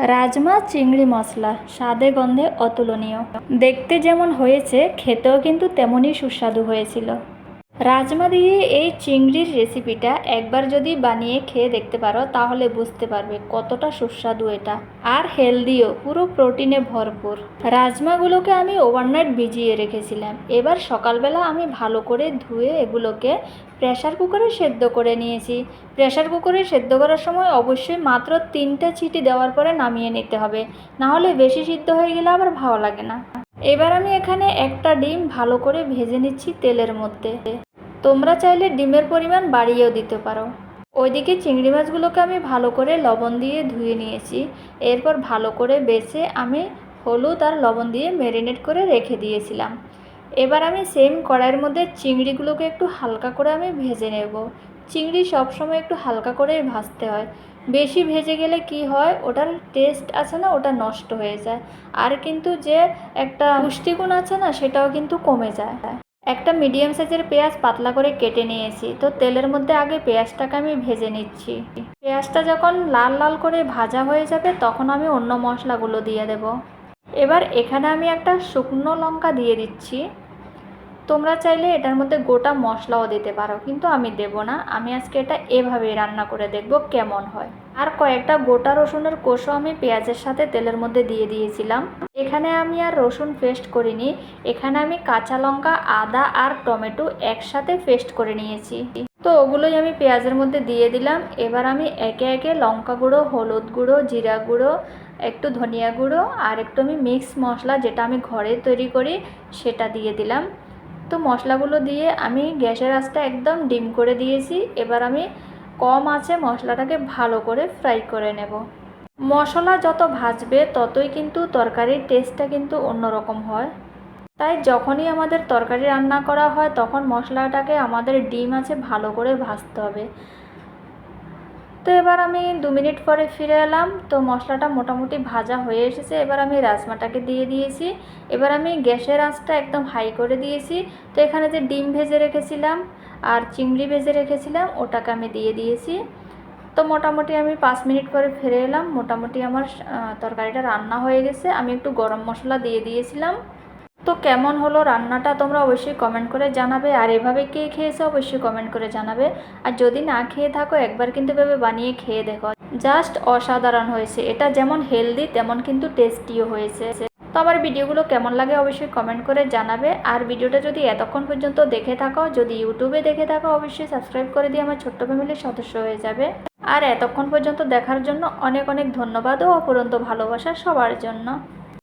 রাজমা চিংড়ি মশলা স্বাদে গন্ধে অতুলনীয়। দেখতে যেমন হয়েছে খেতেও কিন্তু তেমনই সুস্বাদু হয়েছিল। রাজমা দিয়ে এই চিংড়ির রেসিপিটা একবার যদি বানিয়ে খেয়ে দেখতে পারো তাহলে বুঝতে পারবে কতটা সুস্বাদু এটা, আর হেলদিও, পুরো প্রোটিনে ভরপুর। রাজমাগুলোকে আমি ওভারনাইট ভিজিয়ে রেখেছিলাম। এবার সকালবেলা আমি ভালো করে ধুয়ে এগুলোকে প্রেশার কুকারে সেদ্ধ করে নিয়েছি। প্রেশার কুকারে সেদ্ধ করার সময় অবশ্যই মাত্র 3টে সিটি দেওয়ার পরে নামিয়ে নিতে হবে, নাহলে বেশি সিদ্ধ হয়ে গেলে আবার ভালো লাগে না। এবার আমি এখানে একটা ডিম ভালো করে ভেজে নিচ্ছি তেলের মধ্যে। তোমরা চাইলে ডিমের পরিমাণ বাড়িয়েও দিতে পারো। ওইদিকে চিংড়ি মাছগুলোকে আমি ভালো করে লবণ দিয়ে ধুয়ে নিয়েছি। এরপর ভালো করে বেছে আমি হলুদ আর লবণ দিয়ে ম্যারিনেট করে রেখে দিয়েছিলাম। এবার আমি সেম কড়াইয়ের মধ্যে চিংড়িগুলোকে একটু হালকা করে আমি ভেজে নেব। চিংড়ি সবসময় একটু হালকা করেই ভাজতে হয়, বেশি ভেজে গেলে কি হয়, ওটার টেস্ট আছে না, ওটা নষ্ট হয়ে যায়। আর কিন্তু যে একটা পুষ্টিগুণ আছে না, সেটাও কিন্তু কমে যায়। একটা মিডিয়াম সাইজের পেঁয়াজ পাতলা করে কেটে নিয়েছি। তো তেলের মধ্যে আগে পেঁয়াজটাকে আমি ভেজে নিচ্ছি। পেঁয়াজটা যখন লাল লাল করে ভাজা হয়ে যাবে তখন আমি অন্য মশলাগুলো দিয়ে দেব। এবার এখানে আমি একটা শুকনো লঙ্কা দিয়ে দিচ্ছি। তোমরা চাইলে এটার মধ্যে গোটা মশলাও দিতে পারো, কিন্তু আমি দেব না। আমি আজকে এটা এভাবেই রান্না করে দেখব কেমন হয়। আর কয়েকটা গোটা রসুনের কোষও আমি পেঁয়াজের সাথে তেলের মধ্যে দিয়ে দিয়েছিলাম। এখানে আমি আর রসুন পেস্ট করিনি, এখানে আমি কাঁচা লঙ্কা, আদা আর টমেটো একসাথে পেস্ট করে নিয়েছি। তো ওগুলোই আমি পেঁয়াজের মধ্যে দিয়ে দিলাম। এবার আমি একে একে লঙ্কা গুঁড়ো, হলুদ গুঁড়ো, জিরা গুঁড়ো, একটু ধনিয়া গুঁড়ো আর একটু আমি মিক্স মশলা যেটা আমি ঘরে তৈরি করি সেটা দিয়ে দিলাম। তো মশলাগুলো দিয়ে আমি গ্যাসের আঁচটা একদম ডিম করে দিয়েছি। এবার আমি কম আঁচে মশলাটাকে ভালো করে ফ্রাই করে নেব। মশলা যত ভাজবে ততই কিন্তু তরকারির টেস্টটা কিন্তু অন্যরকম হয়। তাই যখনই আমাদের তরকারি রান্না করা হয় তখন মশলাটাকে আমাদের ডিম আছে ভালো করে ভাজতে হবে। তো এবার আমি 2 মিনিট পরে ফিরে এলাম। তো মশলাটা মোটামুটি ভাজা হয়ে এসেছে। এবার আমি রাজমাটাকে দিয়ে দিয়েছি। এবার আমি গ্যাসের আঁচটা একদম হাই করে দিয়েছি। তো এখানে যে ডিম ভেজে রেখেছিলাম আর চিংড়ি ভেজে রেখেছিলাম ওটাকে আমি দিয়ে দিয়েছি। তো মোটামুটি আমি 5 মিনিট পরে ফিরে এলাম। মোটামুটি আমার তরকারিটা রান্না হয়ে গেছে। আমি একটু গরম মশলা দিয়ে দিয়েছিলাম। তো কেমন হলো রান্নাটা তোমরা অবশ্যই কমেন্ট করে জানাবে, আর এভাবে কে খেয়েছে অবশ্যই কমেন্ট করে জানাবে। আর যদি না খেয়ে থাকো একবার কিন্তু এভাবে বানিয়ে খেয়ে দেখো, জাস্ট অসাধারণ হয়েছে। এটা যেমন হেলদি তেমন কিন্তু টেস্টিও হয়েছে। তো আমার ভিডিওগুলো কেমন লাগে অবশ্যই কমেন্ট করে জানাবে। আর ভিডিওটা যদি এতক্ষণ পর্যন্ত দেখে থাকো, যদি ইউটিউবে দেখে থাকো, অবশ্যই সাবস্ক্রাইব করে দিয়ে আমার ছোট্ট ফ্যামিলির সদস্য হয়ে যাবে। আর এতক্ষণ পর্যন্ত দেখার জন্য অনেক অনেক ধন্যবাদ ও অফুরন্ত ভালোবাসা সবার জন্য।